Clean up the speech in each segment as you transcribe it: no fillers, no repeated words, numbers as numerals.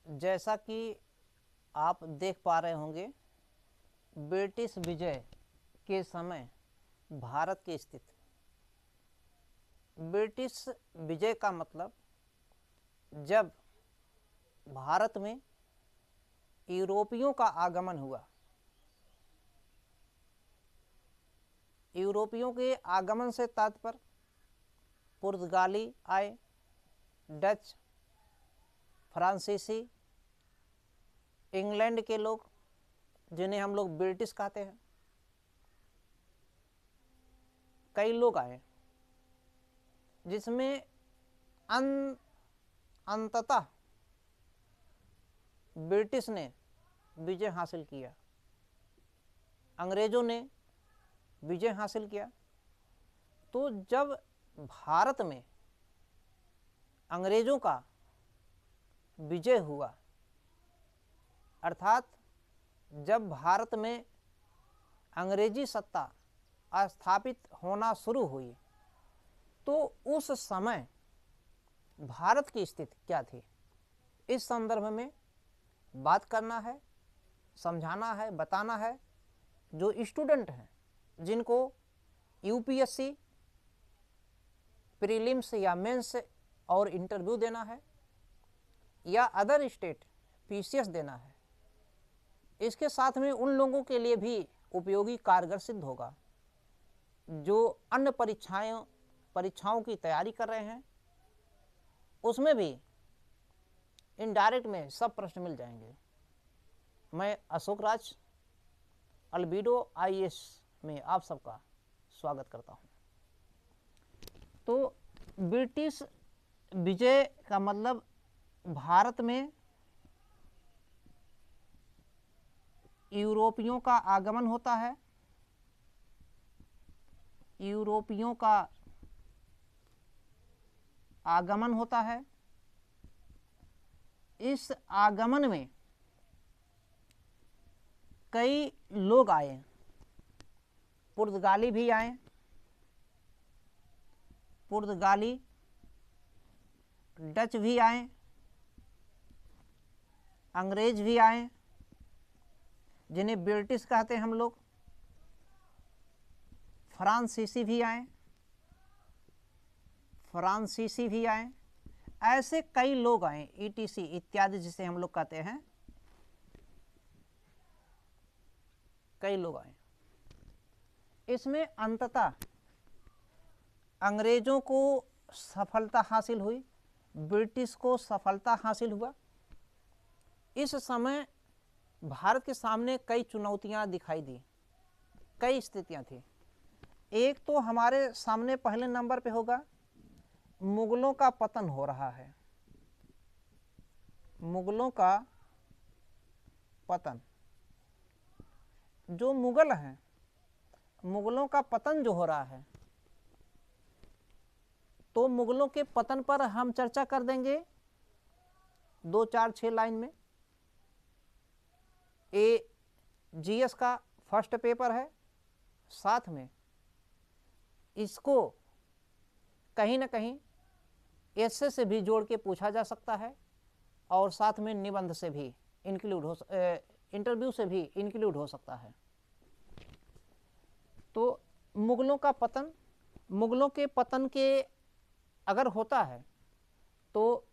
जैसा कि आप देख पा रहे होंगे, ब्रिटिश विजय के समय भारत की स्थिति। ब्रिटिश विजय का मतलब जब भारत में यूरोपियों का आगमन हुआ। यूरोपियों के आगमन से तात्पर्य पुर्तगाली आए, डच, फ्रांसीसी, इंग्लैंड के लोग जिन्हें हम लोग ब्रिटिश कहते हैं, कई लोग आए, जिसमें अंततः ब्रिटिश ने विजय हासिल किया, अंग्रेजों ने विजय हासिल किया। तो जब भारत में अंग्रेजों का विजय हुआ, अर्थात जब भारत में अंग्रेजी सत्ता स्थापित होना शुरू हुई, तो उस समय भारत की स्थिति क्या थी, इस संदर्भ में बात करना है, समझाना है, बताना है। जो स्टूडेंट हैं जिनको यूपीएससी प्रीलिम्स या मेंस और इंटरव्यू देना है या अदर स्टेट पीसीएस देना है, इसके साथ में उन लोगों के लिए भी उपयोगी कारगर सिद्ध होगा जो अन्य परीक्षाओं की तैयारी कर रहे हैं। उसमें भी इनडायरेक्ट में सब प्रश्न मिल जाएंगे। मैं अशोक राज अल्बिडो आईएएस में आप सबका स्वागत करता हूं। तो ब्रिटिश विजय का मतलब भारत में यूरोपियों का आगमन होता है। यूरोपियों का आगमन होता है। इस आगमन में कई लोग आए, पुर्तगाली भी आए, पुर्तगाली, डच भी आए, अंग्रेज भी आए, जिन्हें ब्रिटिश कहते हैं हम लोग, फ्रांसीसी भी आए, फ्रांसीसी भी आए। ऐसे कई लोग आए, ईटीसी इत्यादि जिसे हम लोग कहते हैं, कई लोग आए। इसमें अंततः अंग्रेजों को सफलता हासिल हुई, ब्रिटिश को सफलता हासिल हुआ। इस समय भारत के सामने कई चुनौतियां दिखाई दी, कई स्थितियां थी। एक तो हमारे सामने पहले नंबर पे होगा, मुगलों का पतन हो रहा है। मुगलों का पतन, जो मुगल हैं, मुगलों का पतन जो हो रहा है, तो मुगलों के पतन पर हम चर्चा कर देंगे 2, 4, 6 लाइन में। ये जीएस का फर्स्ट पेपर है, साथ में इसको कहीं ना कहीं एसे से भी जोड़ के पूछा जा सकता है और साथ में निबंध से भी इंक्लूड हो, इंटरव्यू से भी इंक्लूड हो सकता है। तो मुगलों का पतन, मुगलों के पतन के अगर होता है तो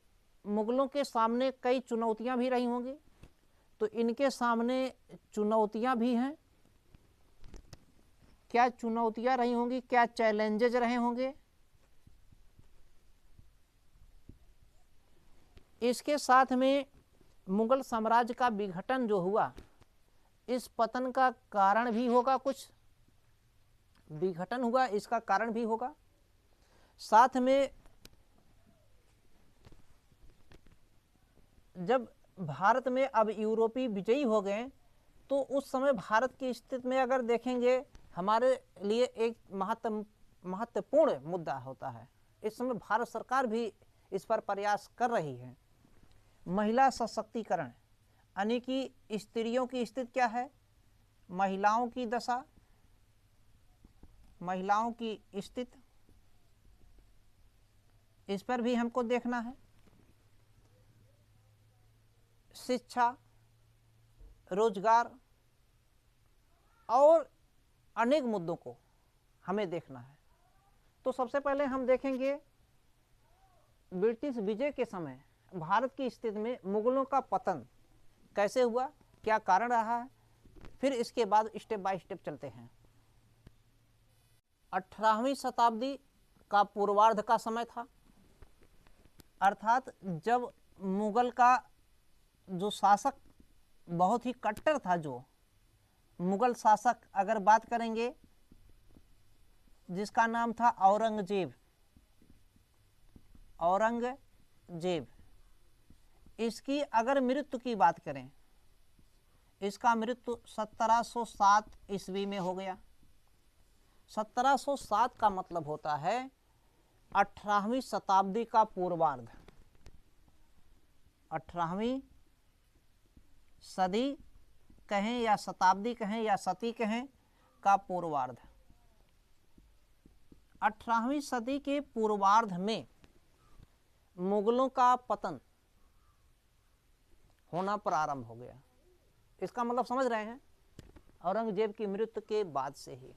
मुगलों के सामने कई चुनौतियां भी रही होंगी। तो इनके सामने चुनौतियां भी हैं। क्या चुनौतियां रही होंगी, क्या चैलेंजेज रहे होंगे, इसके साथ में मुगल साम्राज्य का विघटन जो हुआ, इस पतन का कारण भी होगा, कुछ विघटन हुआ इसका कारण भी होगा। साथ में जब भारत में अब यूरोपीय विजयी हो गए, तो उस समय भारत की स्थिति में अगर देखेंगे, हमारे लिए एक महत्वपूर्ण मुद्दा होता है। इस समय भारत सरकार भी इस पर प्रयास कर रही है। महिला सशक्तिकरण, यानी कि स्त्रियों की स्थिति क्या है, महिलाओं की दशा, महिलाओं की स्थिति, इस पर भी हमको देखना है। शिक्षा, रोजगार और अनेक मुद्दों को हमें देखना है। तो सबसे पहले हम देखेंगे ब्रिटिश विजय के समय भारत की स्थिति में मुगलों का पतन कैसे हुआ, क्या कारण रहा है, फिर इसके बाद स्टेप बाय स्टेप चलते हैं। 18वीं शताब्दी का पूर्वार्ध का समय था, अर्थात जब मुगल का जो शासक बहुत ही कट्टर था, जो मुगल शासक अगर बात करेंगे जिसका नाम था औरंगजेब, इसकी अगर मृत्यु की बात करें, इसका मृत्यु 1707 ईस्वी में हो गया। 1707 का मतलब होता है 18वीं शताब्दी का पूर्वार्ध, 18वीं सदी कहें या शताब्दी कहें या सदी कहें का पूर्वार्ध। 18वीं सदी के पूर्वार्ध में मुगलों का पतन होना प्रारंभ हो गया। इसका मतलब समझ रहे हैं, औरंगजेब की मृत्यु के बाद से ही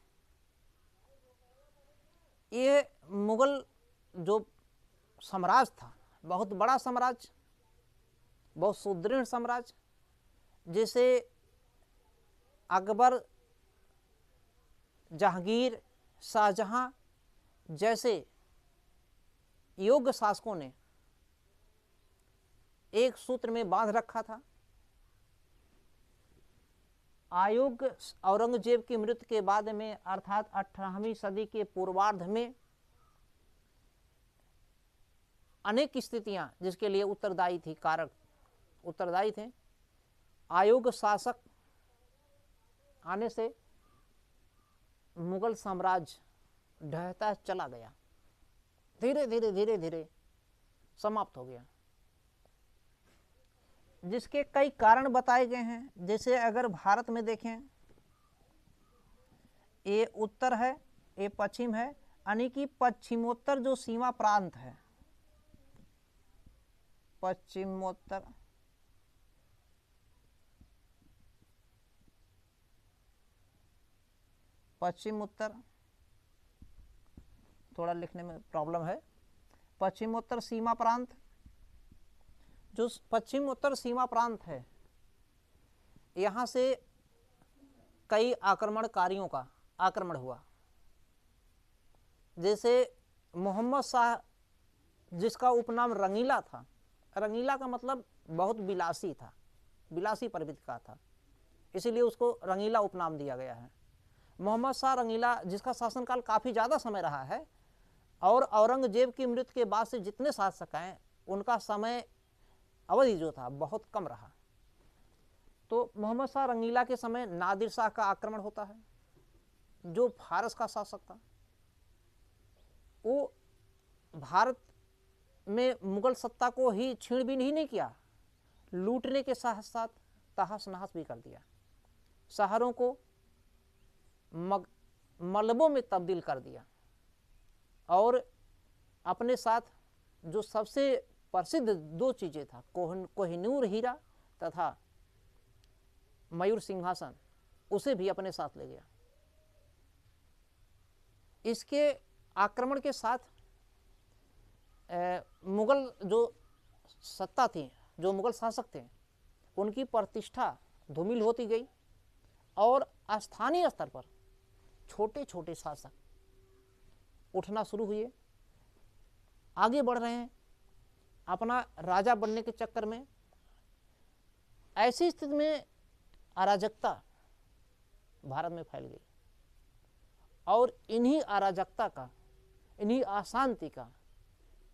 ये मुगल जो साम्राज्य था, बहुत बड़ा साम्राज्य, बहुत सुदृढ़ साम्राज्य, जिसे अकबर, जहांगीर, शाहजहां जैसे योग्य शासकों ने एक सूत्र में बांध रखा था। अयोग्य औरंगजेब की मृत्यु के बाद में अर्थात 18वीं सदी के पूर्वार्ध में अनेक स्थितियां जिसके लिए उत्तरदायी थी, कारक उत्तरदायी थे। अयोग्य शासक आने से मुगल साम्राज्य ढहता चला गया, धीरे धीरे समाप्त हो गया, जिसके कई कारण बताए गए हैं। जैसे अगर भारत में देखें, ये उत्तर है, ये पश्चिम है, यानी कि पश्चिमोत्तर जो सीमा प्रांत है, पश्चिमोत्तर थोड़ा लिखने में प्रॉब्लम है। पश्चिमोत्तर सीमा प्रांत, जो पश्चिमोत्तर सीमा प्रांत है, यहाँ से कई आक्रमणकारियों का आक्रमण हुआ। जैसे मोहम्मद शाह, जिसका उपनाम रंगीला था, रंगीला का मतलब बहुत विलासी था, विलासी प्रवृत्ति का था, इसीलिए उसको रंगीला उपनाम दिया गया है। मोहम्मद शाह रंगीला, जिसका शासनकाल काफ़ी ज़्यादा समय रहा है, और औरंगजेब की मृत्यु के बाद से जितने शासक हैं उनका समय अवधि जो था बहुत कम रहा। तो मोहम्मद शाह रंगीला के समय नादिर शाह का आक्रमण होता है, जो फारस का शासक था। वो भारत में मुगल सत्ता को ही छीनबीन ही नहीं किया, लूटने के साथ साथ तहस नहस भी कर दिया, शहरों को मलबों में तब्दील कर दिया, और अपने साथ जो सबसे प्रसिद्ध दो चीज़ें था, कोहिनूर हीरा तथा मयूर सिंहासन, उसे भी अपने साथ ले गया। इसके आक्रमण के साथ मुगल जो सत्ता थी, जो मुगल शासक थे, उनकी प्रतिष्ठा धूमिल होती गई, और स्थानीय स्तर पर छोटे छोटे शासक उठना शुरू हुए, आगे बढ़ रहे हैं अपना राजा बनने के चक्कर में। ऐसी स्थिति में अराजकता भारत में फैल गई, और इन्हीं अराजकता का, इन्हीं अशांति का,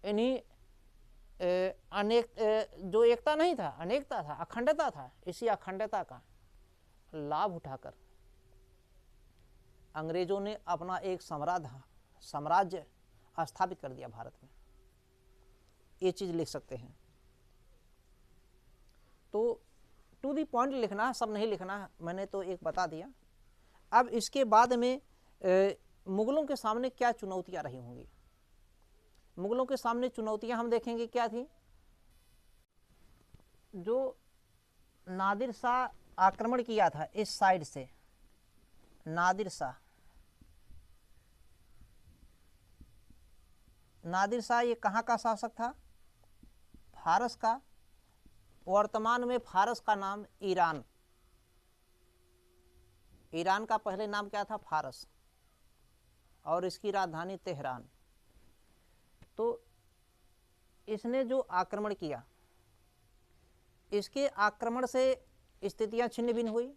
इन्हीं जो एकता नहीं था, अनेकता था, अखंडता था, इसी अखंडता का लाभ उठाकर अंग्रेजों ने अपना एक साम्राज्य स्थापित कर दिया भारत में। ये चीज़ लिख सकते हैं। तो टू दी पॉइंट लिखना, सब नहीं लिखना, मैंने तो एक बता दिया। अब इसके बाद में मुगलों के सामने क्या चुनौतियां रही होंगी। मुगलों के सामने चुनौतियां हम देखेंगे क्या थी। जो नादिर शाह आक्रमण किया था इस साइड से, नादिर शाह ये कहाँ का शासक था? फारस का। वर्तमान में फारस का नाम ईरान, ईरान का पहले नाम क्या था? फारस, और इसकी राजधानी तेहरान। तो इसने जो आक्रमण किया, इसके आक्रमण से स्थितियां छिन्न भिन्न हुई।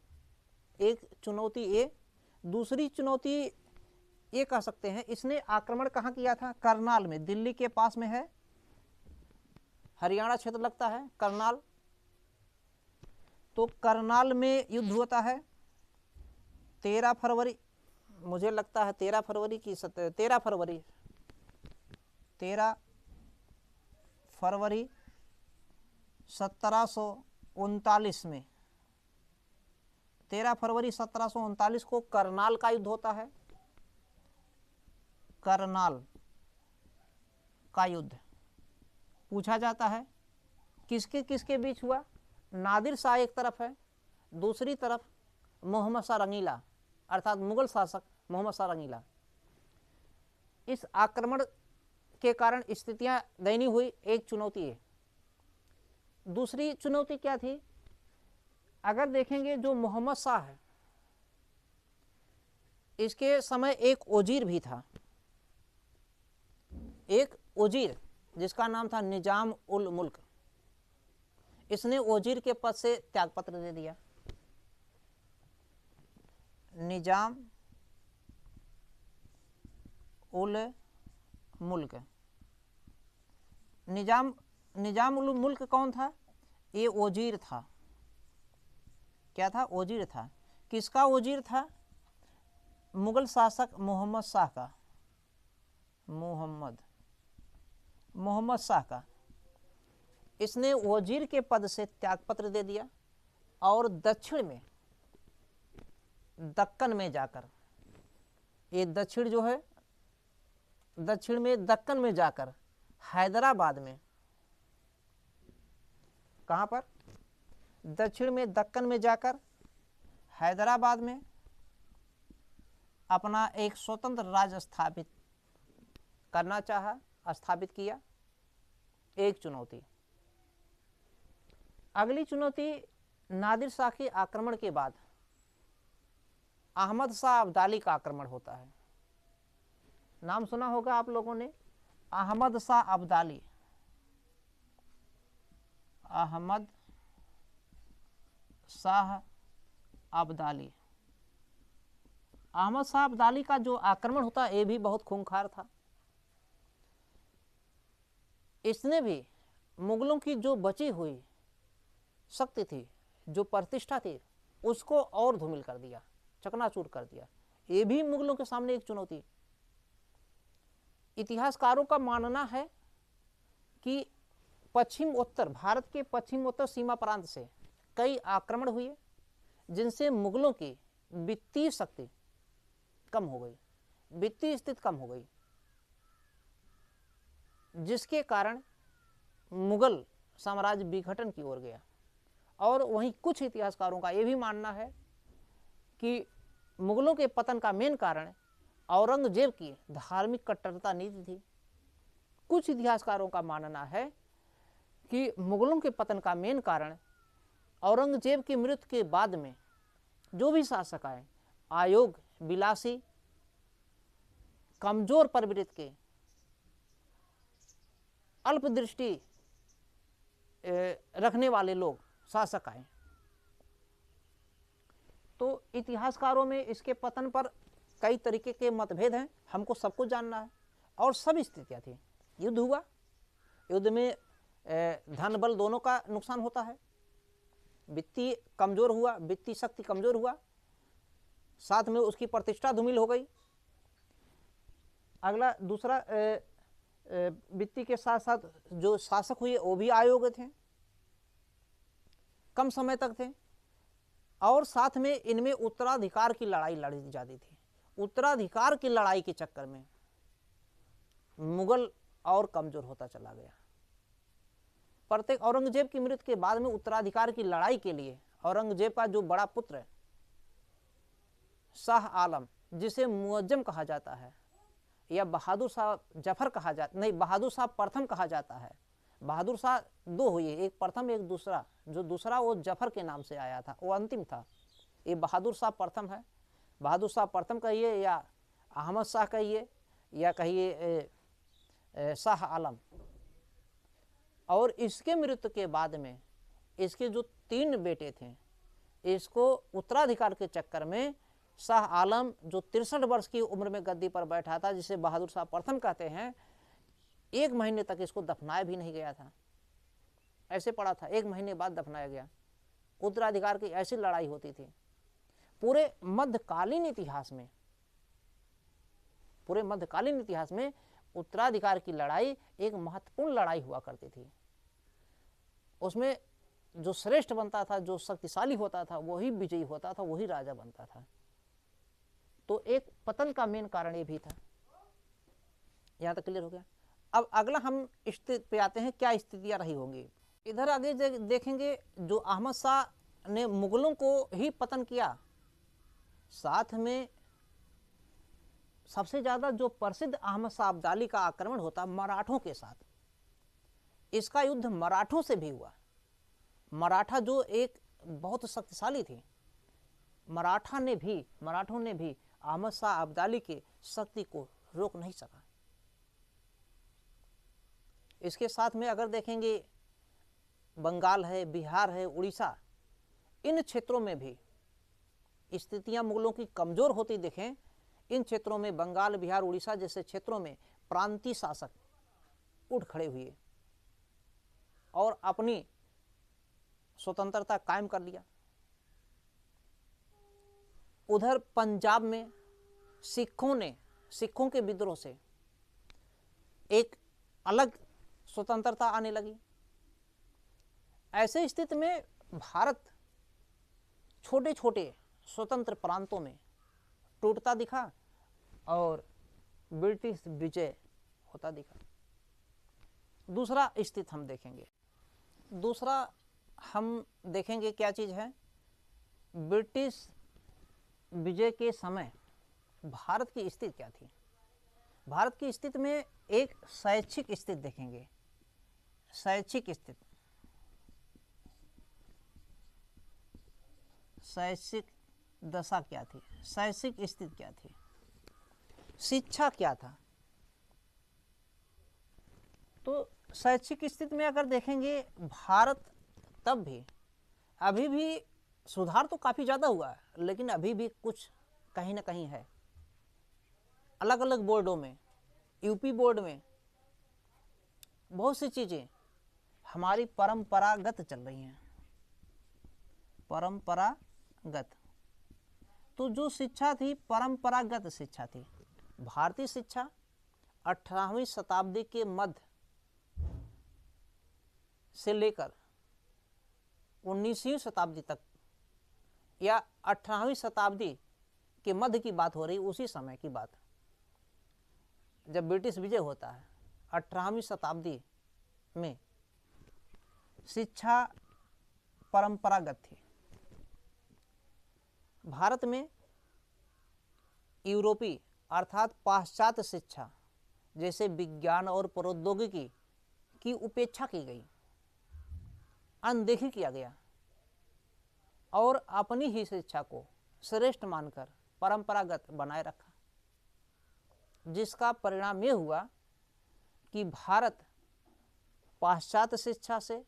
एक चुनौती ये, दूसरी चुनौती ये कह सकते हैं इसने आक्रमण कहाँ किया था? करनाल में, दिल्ली के पास में है, हरियाणा क्षेत्र लगता है करनाल। तो करनाल में युद्ध होता है 13 फरवरी, मुझे लगता है 13 फरवरी की 13 फरवरी 1739 में, 13 फरवरी 1739 को करनाल का युद्ध होता है। करनाल का युद्ध पूछा जाता है किसके किसके बीच हुआ? नादिर शाह एक तरफ है, दूसरी तरफ मोहम्मद शाह रंगीला अर्थात मुगल शासक मोहम्मद शाह रंगीला। इस आक्रमण के कारण स्थितियां दयनीय हुई, एक चुनौती है। दूसरी चुनौती क्या थी? अगर देखेंगे जो मोहम्मद शाह है, इसके समय एक वजीर भी था, एक वजीर जिसका नाम था निजाम उल मुल्क। इसने वजीर के पद से त्यागपत्र दे दिया। निजाम उल मुल्क, निजाम उल मुल्क कौन था? ये वजीर था। क्या था? वजीर था। किसका वजीर था? मुगल शासक मोहम्मद शाह का, मोहम्मद शाह का। इसने वजीर के पद से त्यागपत्र दे दिया और दक्षिण में, दक्कन में जाकर, ये दक्षिण जो है, दक्षिण में दक्कन में जाकर हैदराबाद में, कहाँ पर? दक्षिण में दक्कन में जाकर हैदराबाद में अपना एक स्वतंत्र राज्य स्थापित करना चाहा, स्थापित किया। एक चुनौती। अगली चुनौती, नादिर शाह के आक्रमण के बाद अहमद शाह अब्दाली का आक्रमण होता है। नाम सुना होगा आप लोगों ने, अहमद शाह अब्दाली। अहमद शाह अब्दाली, अहमद शाह अब्दाली का जो आक्रमण होता है ये भी बहुत खूंखार था। इसने भी मुगलों की जो बची हुई शक्ति थी, जो प्रतिष्ठा थी, उसको और धूमिल कर दिया, चकनाचूर कर दिया। ये भी मुगलों के सामने एक चुनौती। इतिहासकारों का मानना है कि पश्चिम उत्तर, भारत के पश्चिम उत्तर सीमा प्रांत से कई आक्रमण हुए जिनसे मुगलों की वित्तीय शक्ति कम हो गई, वित्तीय स्थिति कम हो गई, जिसके कारण मुगल साम्राज्य विघटन की ओर गया। और वहीं कुछ इतिहासकारों का यह भी मानना है कि मुगलों के पतन का मेन कारण औरंगजेब की धार्मिक कट्टरता नीति थी। कुछ इतिहासकारों का मानना है कि मुगलों के पतन का मेन कारण औरंगजेब की मृत्यु के बाद में जो भी शासक आए, आयोग विलासी, कमजोर प्रवृत्ति के, अल्पदृष्टि रखने वाले लोग शासक आए। तो इतिहासकारों में इसके पतन पर कई तरीके के मतभेद हैं, हमको सब कुछ जानना है। और सब स्थितियां थी, युद्ध हुआ, युद्ध में धन बल दोनों का नुकसान होता है, वित्तीय कमजोर हुआ, वित्तीय शक्ति कमजोर हुआ, साथ में उसकी प्रतिष्ठा धूमिल हो गई। अगला दूसरा, वित्तीय के साथ साथ जो शासक हुए वो भी अयोग्य थे, कम समय तक थे, और साथ में इनमें उत्तराधिकार की लड़ाई लड़ी जाती थी। उत्तराधिकार की लड़ाई के चक्कर में मुगल और कमजोर होता चला गया। प्रत्येक औरंगजेब की मृत्यु के बाद में उत्तराधिकार की लड़ाई के लिए औरंगजेब का जो बड़ा पुत्र शाह आलम, जिसे मुअज्जम कहा जाता है या बहादुर शाह जफर कहा जाता, नहीं, बहादुर शाह प्रथम कहा जाता है। बहादुर शाह दो हुए, एक प्रथम एक दूसरा। जो दूसरा वो जफर के नाम से आया था, वो अंतिम था। ये बहादुर शाह प्रथम है। बहादुर शाह प्रथम कहिए या अहमद शाह कहिए या कहिए शाह आलम। और इसके मृत्यु के बाद में इसके जो 3 बेटे थे, इसको उत्तराधिकार के चक्कर में शाह आलम जो 63 वर्ष की उम्र में गद्दी पर बैठा था, जिसे बहादुर शाह प्रथम कहते हैं, 1 महीने तक इसको दफनाया भी नहीं गया था, ऐसे पड़ा था। 1 महीने बाद दफनाया गया। उत्तराधिकार की ऐसी लड़ाई होती थी। पूरे मध्यकालीन इतिहास में, पूरे मध्यकालीन इतिहास में उत्तराधिकार की लड़ाई एक महत्वपूर्ण लड़ाई हुआ करती थी। उसमें जो श्रेष्ठ बनता था, जो शक्तिशाली होता था, वही विजयी होता था, वही राजा बनता था। तो एक पतन का मेन कारण ये भी था। यहां तक क्लियर हो गया। अब अगला हम स्थिति पे आते हैं, क्या स्थितियां रही होंगी। इधर आगे देखेंगे, जो अहमद शाह ने मुगलों को ही पतन किया, साथ में सबसे ज्यादा जो प्रसिद्ध अहमद शाह अब्दाली का आक्रमण होता मराठों के साथ। इसका युद्ध मराठों से भी हुआ। मराठा जो एक बहुत शक्तिशाली थे, मराठों ने भी अहमद शाह अब्दाली के शक्ति को रोक नहीं सका। इसके साथ में अगर देखेंगे, बंगाल है, बिहार है, उड़ीसा, इन क्षेत्रों में भी स्थितियां मुगलों की कमजोर होती दिखें। इन क्षेत्रों में, बंगाल, बिहार, उड़ीसा जैसे क्षेत्रों में प्रांतीय शासक उठ खड़े हुए और अपनी स्वतंत्रता कायम कर लिया। उधर पंजाब में सिखों के विद्रोह से एक अलग स्वतंत्रता आने लगी। ऐसे स्थिति में भारत छोटे छोटे स्वतंत्र प्रांतों में टूटता दिखा और ब्रिटिश विजय होता दिखा। दूसरा स्थिति हम देखेंगे। दूसरा हम देखेंगे क्या चीज है। ब्रिटिश विजय के समय भारत की स्थिति क्या थी। भारत की स्थिति में एक शैक्षिक स्थिति देखेंगे। शैक्षिक स्थिति, शैक्षिक दशा क्या थी, शैक्षिक स्थिति क्या थी, शिक्षा क्या था। तो शैक्षिक स्थिति में अगर देखेंगे, भारत तब भी, अभी भी सुधार तो काफी ज्यादा हुआ है, लेकिन अभी भी कुछ कहीं ना कहीं है। अलग अलग बोर्डों में, यूपी बोर्ड में बहुत सी चीजें हमारी परंपरागत चल रही हैं, परंपरागत। तो जो शिक्षा थी, परंपरागत शिक्षा थी। भारतीय शिक्षा 18वीं शताब्दी के मध्य से लेकर 19वीं शताब्दी तक, या 18वीं शताब्दी के मध्य की बात हो रही, उसी समय की बात, जब ब्रिटिश विजय होता है। 18वीं शताब्दी में शिक्षा परंपरागत थी। भारत में यूरोपीय अर्थात पाश्चात्य शिक्षा जैसे विज्ञान और प्रौद्योगिकी की उपेक्षा की गई, अनदेखी किया गया और अपनी ही शिक्षा को श्रेष्ठ मानकर परंपरागत बनाए रखा, जिसका परिणाम यह हुआ कि भारत पाश्चात्य शिक्षा से,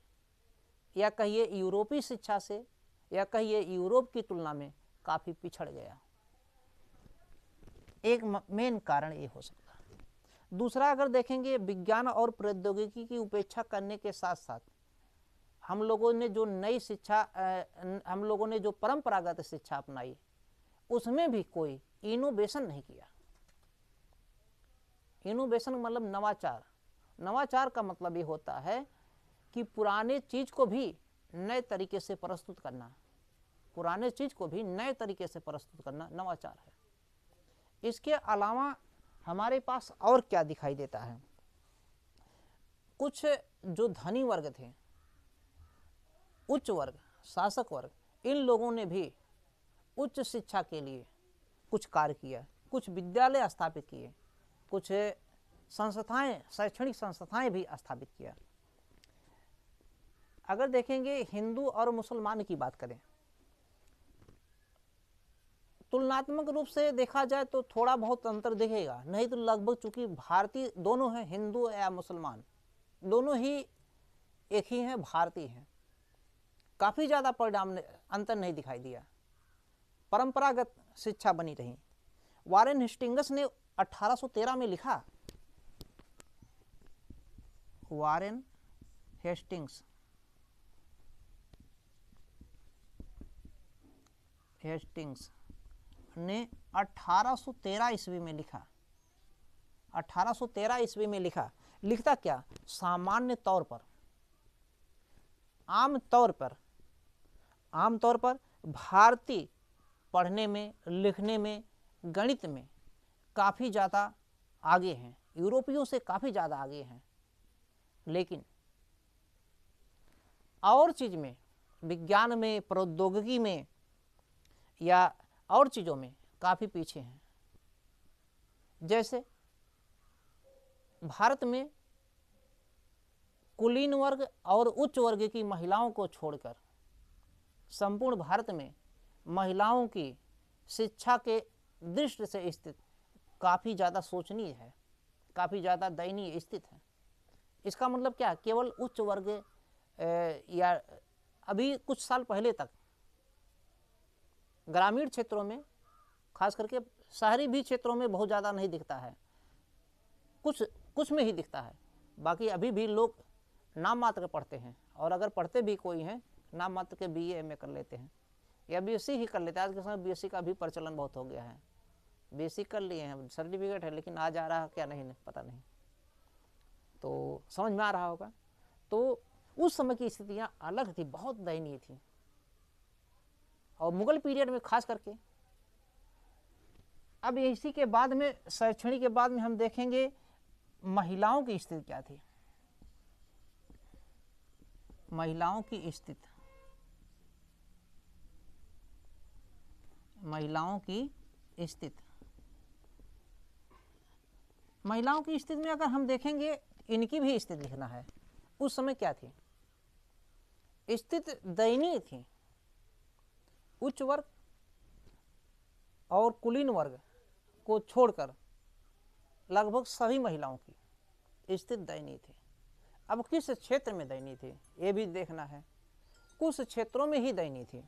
या कहिए यूरोपीय शिक्षा से, या कहिए यूरोप की तुलना में काफी पिछड़ गया। एक मेन कारण ये हो सकता है। दूसरा अगर देखेंगे, विज्ञान और प्रौद्योगिकी की उपेक्षा करने के साथ साथ हम लोगों ने जो नई शिक्षा, हम लोगों ने जो परंपरागत शिक्षा अपनाई, उसमें भी कोई इनोवेशन नहीं किया। इनोवेशन मतलब नवाचार। नवाचार का मतलब ये होता है कि पुराने चीज को भी नए तरीके से प्रस्तुत करना, पुराने चीज को भी नए तरीके से प्रस्तुत करना नवाचार है। इसके अलावा हमारे पास और क्या दिखाई देता है। कुछ जो धनी वर्ग थे, उच्च वर्ग, शासक वर्ग, इन लोगों ने भी उच्च शिक्षा के लिए कुछ कार्य किया, कुछ विद्यालय स्थापित किए, कुछ संस्थाएं, शैक्षणिक संस्थाएं भी स्थापित किया। अगर देखेंगे हिंदू और मुसलमान की बात करें, तुलनात्मक रूप से देखा जाए तो थोड़ा बहुत अंतर दिखेगा, नहीं तो लगभग, चूंकि भारतीय दोनों हैं, हिंदू या मुसलमान दोनों ही एक ही हैं, भारतीय हैं, काफ़ी ज़्यादा परिणाम अंतर नहीं दिखाई दिया, परंपरागत शिक्षा बनी रही। वारेन हेस्टिंग्स ने 1813 में लिखा, वारेन हेस्टिंग्स ने 1813 ईस्वी में लिखा, 1813 ईस्वी में लिखता क्या, सामान्य तौर पर, आम तौर पर भारतीय पढ़ने में, लिखने में, गणित में काफ़ी ज़्यादा आगे हैं, यूरोपियों से काफ़ी ज़्यादा आगे हैं, लेकिन और चीज़ में, विज्ञान में, प्रौद्योगिकी में या और चीज़ों में काफ़ी पीछे हैं। जैसे भारत में कुलीन वर्ग और उच्च वर्ग की महिलाओं को छोड़कर संपूर्ण भारत में महिलाओं की शिक्षा के दृष्टि से स्थिति काफ़ी ज़्यादा शोचनीय है, काफ़ी ज़्यादा दयनीय स्थिति है। इसका मतलब क्या, केवल उच्च वर्ग या अभी कुछ साल पहले तक ग्रामीण क्षेत्रों में, खास करके शहरी भी क्षेत्रों में बहुत ज़्यादा नहीं दिखता है, कुछ में ही दिखता है, बाकी अभी भी लोग नाम मात्र पढ़ते हैं, और अगर पढ़ते भी कोई हैं नाम मात्र के BA MA कर लेते हैं या BSc ही कर लेते हैं। आज के समय BSc का भी प्रचलन बहुत हो गया है, BSc कर लिए हैं, सर्टिफिकेट है, लेकिन आ जा रहा क्या नहीं पता नहीं, तो समझ में आ रहा होगा। तो उस समय की स्थितियाँ अलग थी, बहुत दयनीय थी, और मुगल पीरियड में खास करके। अब इसी के बाद में, शैक्षणिक के बाद में हम देखेंगे महिलाओं की स्थिति क्या थी। महिलाओं की स्थिति में अगर हम देखेंगे, इनकी भी स्थिति लिखना है। उस समय क्या थी, स्थिति दयनीय थी। उच्च वर्ग और कुलीन वर्ग को छोड़कर लगभग सभी महिलाओं की स्थिति दयनीय थी। अब किस क्षेत्र में दयनीय थी ये भी देखना है, कुछ क्षेत्रों में ही दयनीय थी।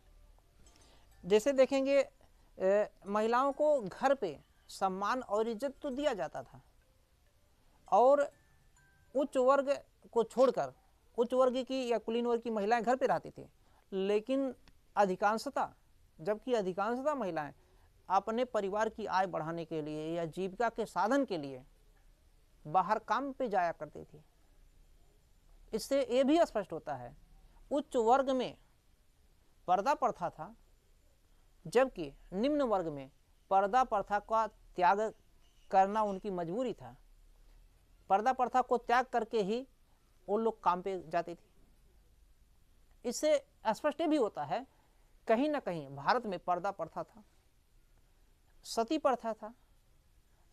जैसे देखेंगे महिलाओं को घर पे सम्मान और इज्जत तो दिया जाता था, और उच्च वर्ग को छोड़कर, उच्च वर्ग की या कुलीन वर्ग की महिलाएं घर पे रहती थी, लेकिन जबकि अधिकांशतः महिलाएं अपने परिवार की आय बढ़ाने के लिए या जीविका के साधन के लिए बाहर काम पे जाया करती थी। इससे ये भी स्पष्ट होता है, उच्च वर्ग में पर्दा प्रथा था, जबकि निम्न वर्ग में पर्दा प्रथा का त्याग करना उनकी मजबूरी था। पर्दा प्रथा को त्याग करके ही वो लोग काम पे जाते थे। इससे स्पष्ट भी होता है, कहीं ना कहीं भारत में पर्दा प्रथा था, सती प्रथा था,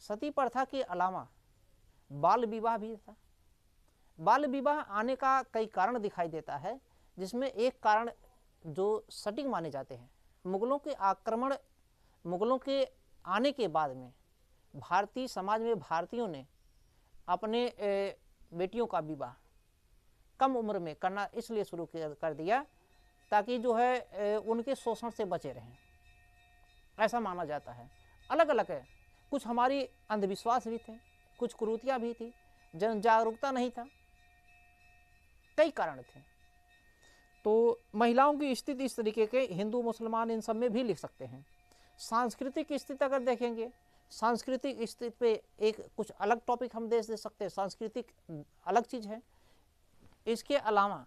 सती प्रथा के अलावा बाल विवाह भी था। बाल विवाह आने का कई कारण दिखाई देता है, जिसमें एक कारण जो सटीक माने जाते हैं, मुगलों के आने के बाद में भारतीय समाज में भारतीयों ने अपने बेटियों का विवाह कम उम्र में करना इसलिए शुरू कर दिया ताकि जो है उनके शोषण से बचे रहें, ऐसा माना जाता है। अलग अलग है, कुछ हमारी अंधविश्वास भी थे, कुछ कुरीतियाँ भी थी, जन जागरूकता नहीं था, कई कारण थे। तो महिलाओं की स्थिति इस तरीके के हिंदू मुसलमान इन सब में भी लिख सकते हैं। सांस्कृतिक स्थिति अगर देखेंगे, सांस्कृतिक स्थिति पे एक कुछ अलग टॉपिक हम दे सकते हैं, सांस्कृतिक अलग चीज़ है। इसके अलावा